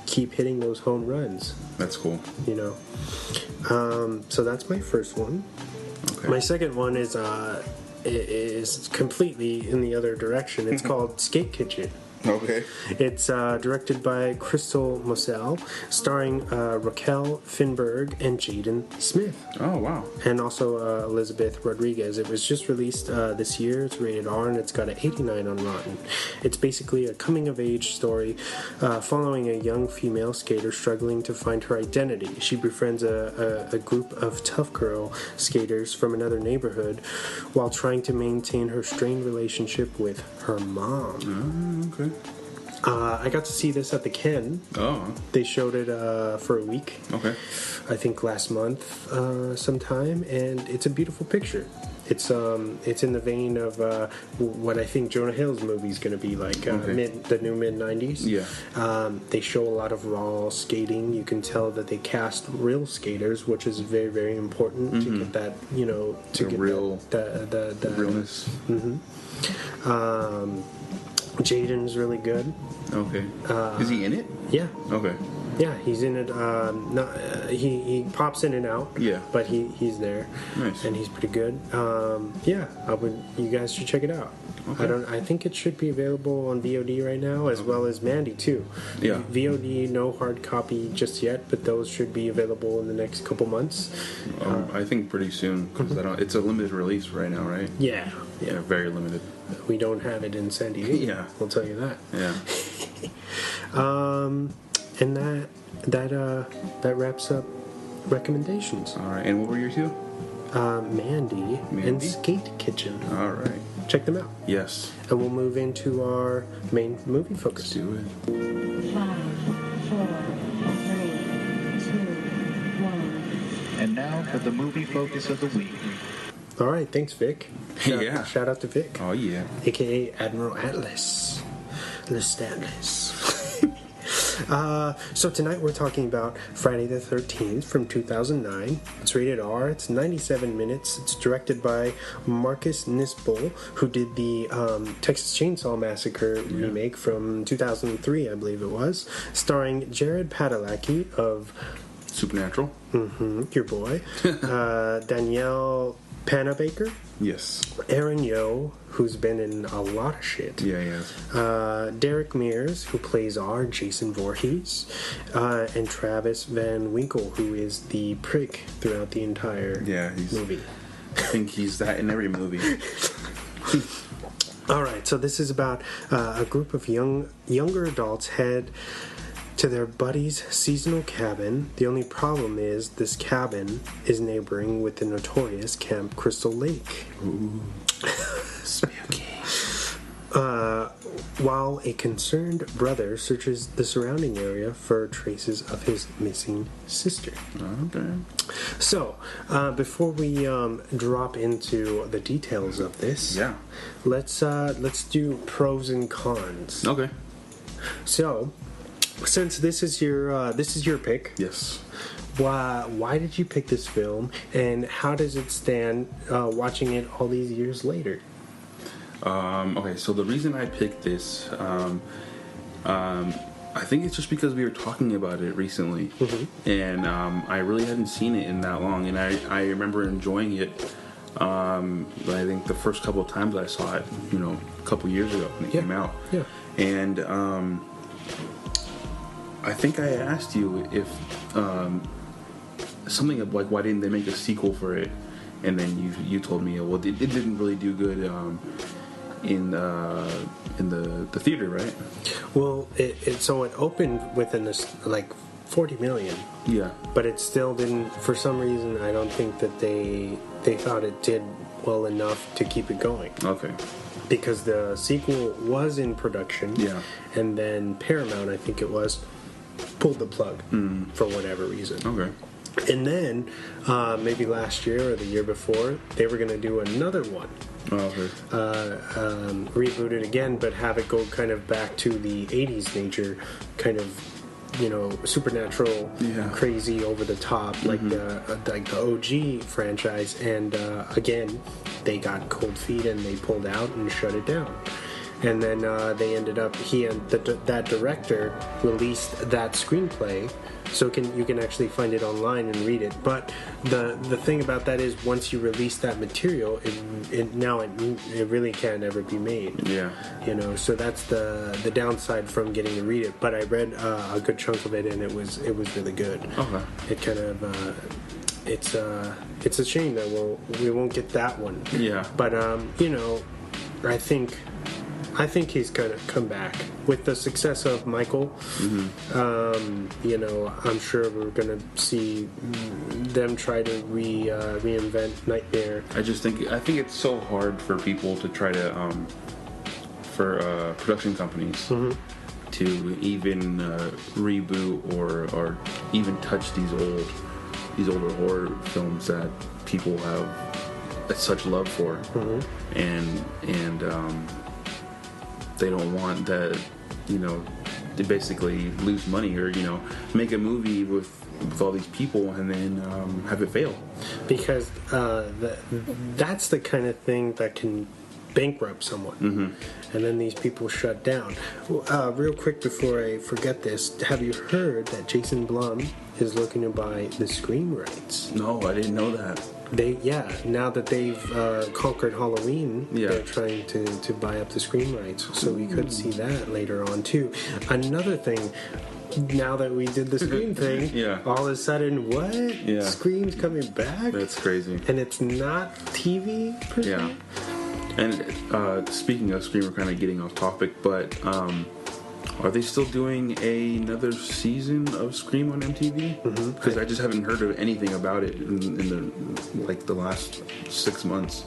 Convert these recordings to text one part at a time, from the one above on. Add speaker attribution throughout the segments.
Speaker 1: keep hitting those home runs.
Speaker 2: That's cool.
Speaker 1: You know. So that's my first one.
Speaker 2: Okay.
Speaker 1: My second one is completely in the other direction. It's called Skate Kitchen.
Speaker 2: Okay.
Speaker 1: It's directed by Crystal Moselle, starring Raquel Finberg and Jaden Smith.
Speaker 2: Oh, wow.
Speaker 1: And also Elizabeth Rodriguez. It was just released this year. It's rated R and it's got an 89 on Rotten. It's basically a coming-of-age story following a young female skater struggling to find her identity. She befriends a group of tough girl skaters from another neighborhood while trying to maintain her strained relationship with her mom.
Speaker 2: Okay.
Speaker 1: I got to see this at the Ken.
Speaker 2: Oh.
Speaker 1: They showed it for a week.
Speaker 2: Okay.
Speaker 1: I think last month sometime, and it's a beautiful picture. It's in the vein of what I think Jonah Hill's movie is going to be like, the new mid-90s.
Speaker 2: Yeah.
Speaker 1: They show a lot of raw skating. You can tell that they cast real skaters, which is very, very important to get that, to get
Speaker 2: real,
Speaker 1: the
Speaker 2: realness.
Speaker 1: Jaden's really good.
Speaker 2: Okay. Is he in it?
Speaker 1: Yeah.
Speaker 2: Okay.
Speaker 1: Yeah, he's in it. He pops in and out.
Speaker 2: Yeah.
Speaker 1: But he's there.
Speaker 2: Nice.
Speaker 1: And he's pretty good. You guys should check it out.
Speaker 2: Okay.
Speaker 1: I think it should be available on VOD right now, as well as Mandy too.
Speaker 2: Yeah.
Speaker 1: VOD, no hard copy just yet, but those should be available in the next couple months.
Speaker 2: I think pretty soon, because it's a limited release right now, right?
Speaker 1: Yeah.
Speaker 2: Yeah, very limited.
Speaker 1: We don't have it in San Diego.
Speaker 2: Yeah.
Speaker 1: I'll tell you that.
Speaker 2: Yeah.
Speaker 1: And that wraps up recommendations.
Speaker 2: All right. And what were your two?
Speaker 1: Mandy and Skate Kitchen.
Speaker 2: All right.
Speaker 1: Check them out.
Speaker 2: Yes.
Speaker 1: And we'll move into our main movie focus.
Speaker 2: Let's do it.
Speaker 3: 5, 4, 3, 2, 1. And now for the movie focus of the week.
Speaker 1: All right, thanks, Vic. Shout out to Vic.
Speaker 2: Oh, yeah.
Speaker 1: A.K.A. Admiral Atlas. Atlas. So tonight we're talking about Friday the 13th from 2009. It's rated R. It's 97 minutes. It's directed by Marcus Nispel, who did the Texas Chainsaw Massacre remake from 2003, I believe it was, starring Jared Padalecki of
Speaker 2: Supernatural.
Speaker 1: Your boy. Danielle Panabaker.
Speaker 2: Yes.
Speaker 1: Aaron Yo, who's been in a lot of shit.
Speaker 2: Yeah, he has.
Speaker 1: Derek Mears, who plays R. Jason Voorhees. And Travis Van Winkle, who is the prick throughout the entire movie.
Speaker 2: I think he's that in every movie.
Speaker 1: All right, so this is about a group of younger adults head to their buddy's seasonal cabin. The only problem is this cabin is neighboring with the notorious Camp Crystal Lake.
Speaker 2: Ooh. Spooky.
Speaker 1: While a concerned brother searches the surrounding area for traces of his missing sister.
Speaker 2: Okay.
Speaker 1: So, before we drop into the details of this, let's do pros and cons.
Speaker 2: Okay.
Speaker 1: So, since this is your pick,
Speaker 2: yes.
Speaker 1: Why did you pick this film, and how does it stand watching it all these years later?
Speaker 2: Okay, so the reason I picked this, I think it's just because we were talking about it recently, and I really hadn't seen it in that long, and I remember enjoying it. I think the first couple of times I saw it, a couple years ago when it came out, and I think I asked you if something like why didn't they make a sequel for it, and then you told me, well, it didn't really do good in the theater, right?
Speaker 1: Well, it opened within this like 40 million.
Speaker 2: Yeah.
Speaker 1: But it still didn't. For some reason, I don't think that they thought it did well enough to keep it going.
Speaker 2: Okay.
Speaker 1: Because the sequel was in production.
Speaker 2: Yeah.
Speaker 1: And then Paramount, I think it was, pulled the plug for whatever reason.
Speaker 2: Okay.
Speaker 1: And then maybe last year or the year before, they were going to do another one.
Speaker 2: Oh, okay.
Speaker 1: Reboot it again, but have it go kind of back to the 80s nature, kind of, supernatural, crazy, over the top, like the OG franchise. And again, they got cold feet and they pulled out and shut it down. and then they ended up that director released that screenplay, so you can actually find it online and read it. But the thing about that is, once you release that material, it really can't ever be made.
Speaker 2: Yeah.
Speaker 1: So that's the downside from getting to read it. But I read a good chunk of it, and it was really good.
Speaker 2: Okay.
Speaker 1: It kind of it's a shame that we won't get that one.
Speaker 2: Yeah.
Speaker 1: But I think he's gonna come back with the success of Michael.
Speaker 2: Mm-hmm.
Speaker 1: I'm sure we're gonna see them try to reinvent Nightmare.
Speaker 2: I think it's so hard for people to try to for production companies to even reboot or even touch these older horror films that people have such love for, and they don't want that, to basically lose money or make a movie with all these people and then have it fail,
Speaker 1: because that's the kind of thing that can bankrupt someone, and then these people shut down. Real quick before I forget this, have you heard that Jason Blum is looking to buy the Scream rights?
Speaker 2: No, I didn't know that.
Speaker 1: Now that they've conquered Halloween, they're trying to buy up the Scream rights, so we could see that later on too. Another thing, now that we did the Scream thing, all of a sudden, what?
Speaker 2: Yeah.
Speaker 1: Scream's coming back?
Speaker 2: That's crazy.
Speaker 1: And it's not TV per se?
Speaker 2: Yeah. And speaking of Scream, we're kind of getting off topic, but are they still doing another season of Scream on MTV? Because I just haven't heard of anything about it in the last 6 months.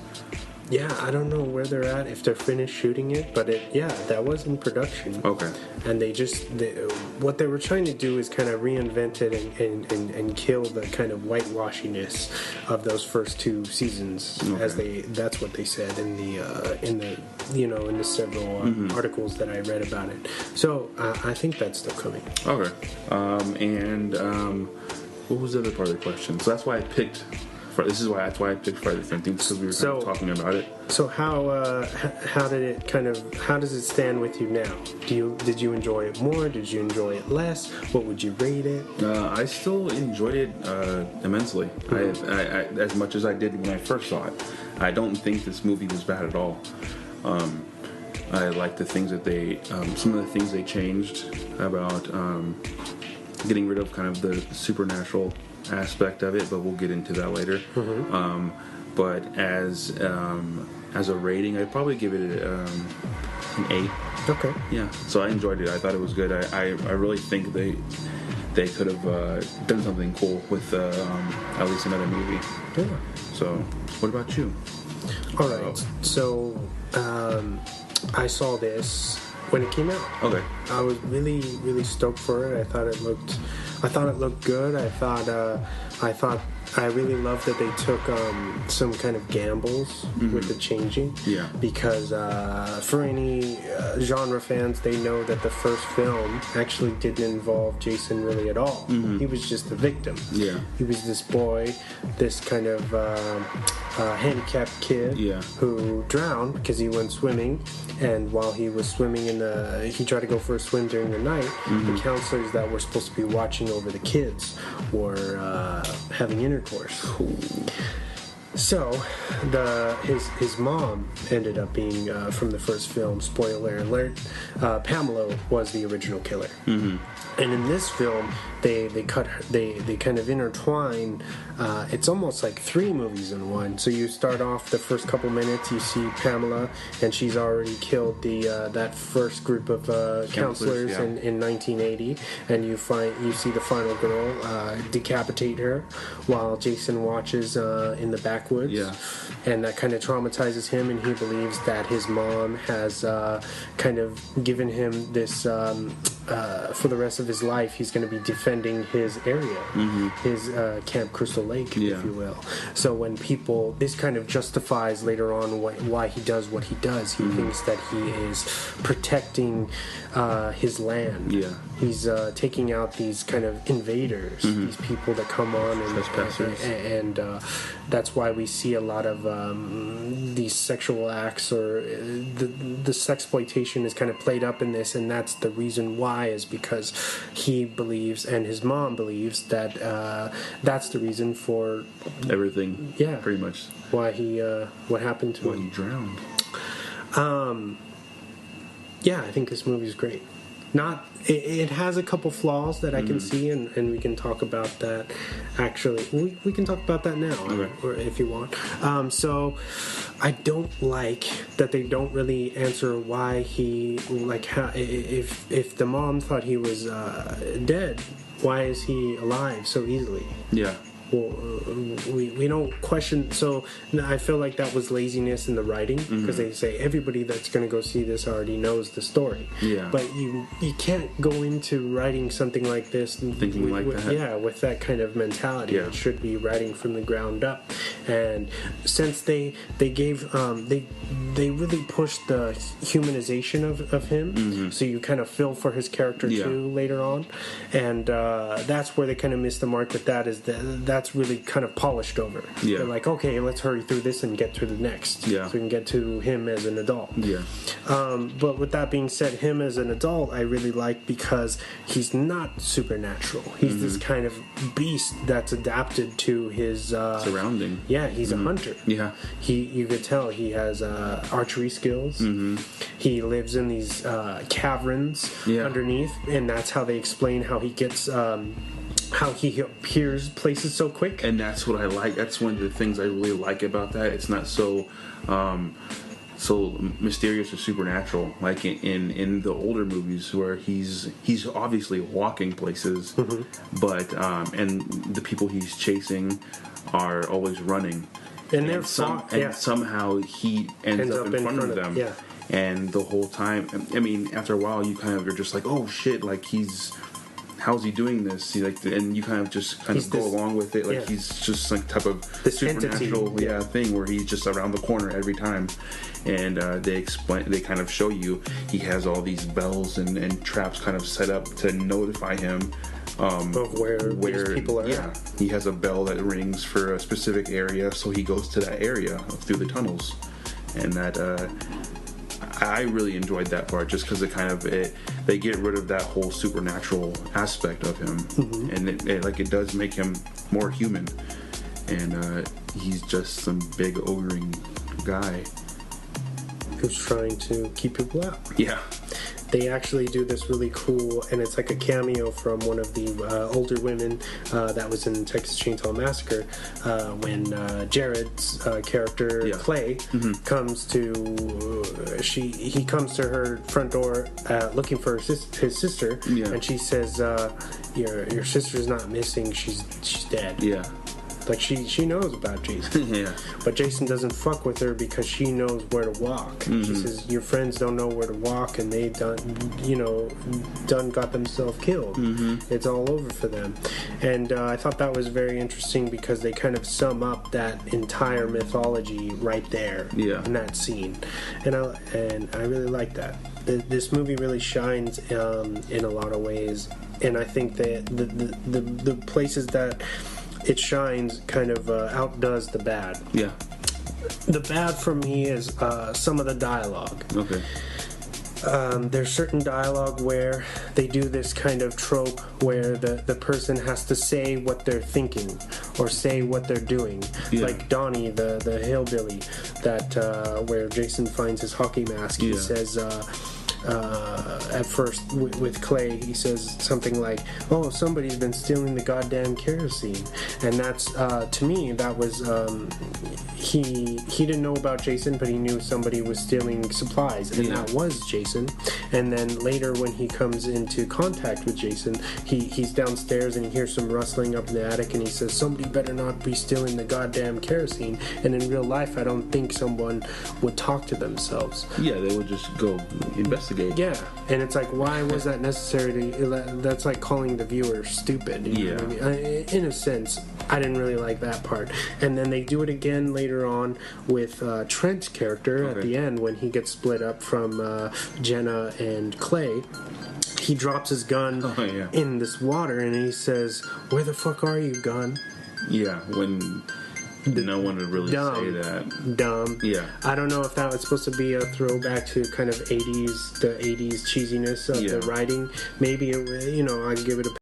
Speaker 1: Yeah, I don't know where they're at, if they're finished shooting it, but that was in production.
Speaker 2: Okay. And
Speaker 1: what they were trying to do is kind of reinvent it and kill the kind of whitewashiness of those first 2 seasons, that's what they said in the several articles that I read about it. So I think that's still coming.
Speaker 2: Okay. What was the other part of the question? So that's why I picked. That's why I picked Friday the 13th, because we were kind of talking about it.
Speaker 1: So how does it stand with you now? Did you enjoy it more? Did you enjoy it less? What would you rate it?
Speaker 2: I still enjoyed it immensely. I as much as I did when I first saw it. I don't think this movie was bad at all. I like the things that some of the things they changed about getting rid of kind of the supernatural aspect of it, but we'll get into that later. But as a rating, I'd probably give it an 8.
Speaker 1: Okay.
Speaker 2: Yeah. So I enjoyed it. I thought it was good. I really think they could have done something cool with at least another movie.
Speaker 1: Yeah.
Speaker 2: So what about you?
Speaker 1: All right. So I saw this when it came out.
Speaker 2: Okay.
Speaker 1: I was really, really stoked for it. I thought it looked good. I really loved that they took some kind of gambles with the changing.
Speaker 2: Yeah.
Speaker 1: Because for any genre fans, they know that the first film actually didn't involve Jason really at all. He was just the victim. Yeah. He was this boy, this kind of handicapped kid who drowned because he went swimming. And while he was swimming he tried to go for a swim during the night. The counselors that were supposed to be watching over the kids were having intercourse. So, his mom ended up being from the first film. Spoiler alert: Pamela was the original killer. And in this film, they kind of intertwine. It's almost like 3 movies in one. So you start off the first couple minutes, you see Pamela, and she's already killed that first group of counselors in 1980, and you see the final girl decapitate her while Jason watches in the backwoods. Yeah. And that kind of traumatizes him, and he believes that his mom has kind of given him this for the rest of his life, he's going to be defending his area, his Camp Crystal Lake, if you will. So when people, this kind of justifies later on why he does what he does. He thinks that he is protecting his land. Yeah. He's taking out these kind of invaders, these people that come on and that's why we see a lot of these sexual acts, or the sexploitation is kind of played up in this, and that's the reason why, is because he believes and his mom believes that that's the reason for
Speaker 2: everything. Yeah, pretty much.
Speaker 1: Why he what happened to him?
Speaker 2: Why he drowned.
Speaker 1: Yeah, I think this movie is great. It has a couple flaws that I can see, and we can talk about that. Actually, we can talk about that now, or if you want. So, I don't like that they don't really answer why he, like, how, if the mom thought he was dead, why is he alive so easily? Yeah. We don't question. So I feel like that was laziness in the writing, because they say everybody that's going to go see this already knows the story. Yeah. But you can't go into writing something like this
Speaker 2: thinking like that.
Speaker 1: Yeah, with that kind of mentality. Yeah. It should be writing from the ground up. And since they gave they really pushed the humanization of him, so you kind of feel for his character too later on, and that's where they kind of missed the mark with that. Is that's really kind of polished over. Yeah. They're like, okay, let's hurry through this and get to the next. Yeah. So we can get to him as an adult. Yeah. But with that being said, him as an adult, I really like, because he's not supernatural. He's this kind of beast that's adapted to his
Speaker 2: surrounding.
Speaker 1: Yeah, he's a hunter. Yeah. You could tell he has archery skills. He lives in these caverns underneath, and that's how they explain how he gets how he appears places so quick.
Speaker 2: And that's what I like. That's one of the things I really like about that. It's not so so mysterious or supernatural like in the older movies, where he's obviously walking places, but and the people he's chasing are always running, and somehow he ends up in front of them. Yeah. And the whole time, I mean, after a while, you kind of are just like, oh shit, like how's he doing this? And you kind of go along with it, like he's just like type of this supernatural thing where he's just around the corner every time. And they kind of show you he has all these bells and traps kind of set up to notify him
Speaker 1: of where these people are.
Speaker 2: Yeah, he has a bell that rings for a specific area, so he goes to that area through the tunnels, and that. I really enjoyed that part, just because they get rid of that whole supernatural aspect of him, and it does make him more human, and he's just some big ogring guy
Speaker 1: who's trying to keep people out.
Speaker 2: Yeah.
Speaker 1: They actually do this really cool, and it's like a cameo from one of the older women that was in Texas Chainsaw Massacre, when Jared's character Clay comes to he comes to her front door looking for his sister, and she says, "Your sister's not missing; she's dead." Yeah. Like, she knows about Jason. But Jason doesn't fuck with her because she knows where to walk. She says, your friends don't know where to walk, and they done got themselves killed. It's all over for them. And I thought that was very interesting, because they kind of sum up that entire mythology right there in that scene. And I really like that. This movie really shines in a lot of ways, and I think that the places that it shines kind of outdoes the bad. Yeah. The bad for me is some of the dialogue. Okay. There's certain dialogue where they do this kind of trope where the person has to say what they're thinking or say what they're doing. Like Donnie, the hillbilly, that where Jason finds his hockey mask. He says... at first with Clay, he says something like, "Oh, somebody's been stealing the goddamn kerosene," and that's to me that was he didn't know about Jason, but he knew somebody was stealing supplies, and that was Jason. And then later, when he comes into contact with Jason, he's downstairs and he hears some rustling up in the attic, and he says, "Somebody better not be stealing the goddamn kerosene." And in real life, I don't think someone would talk to themselves.
Speaker 2: Yeah, they would just go investigate. investigate.
Speaker 1: Yeah, and it's like, why was that necessary? That's like calling the viewer stupid. You know what I mean? In a sense, I didn't really like that part. And then they do it again later on with Trent's character at the end when he gets split up from Jenna and Clay. He drops his gun in this water and he says, "Where the fuck are you, gun?"
Speaker 2: Yeah, when no one would really say that.
Speaker 1: Dumb.
Speaker 2: Yeah.
Speaker 1: I don't know if that was supposed to be a throwback to kind of the 80s cheesiness of the writing. Maybe, I'd give it a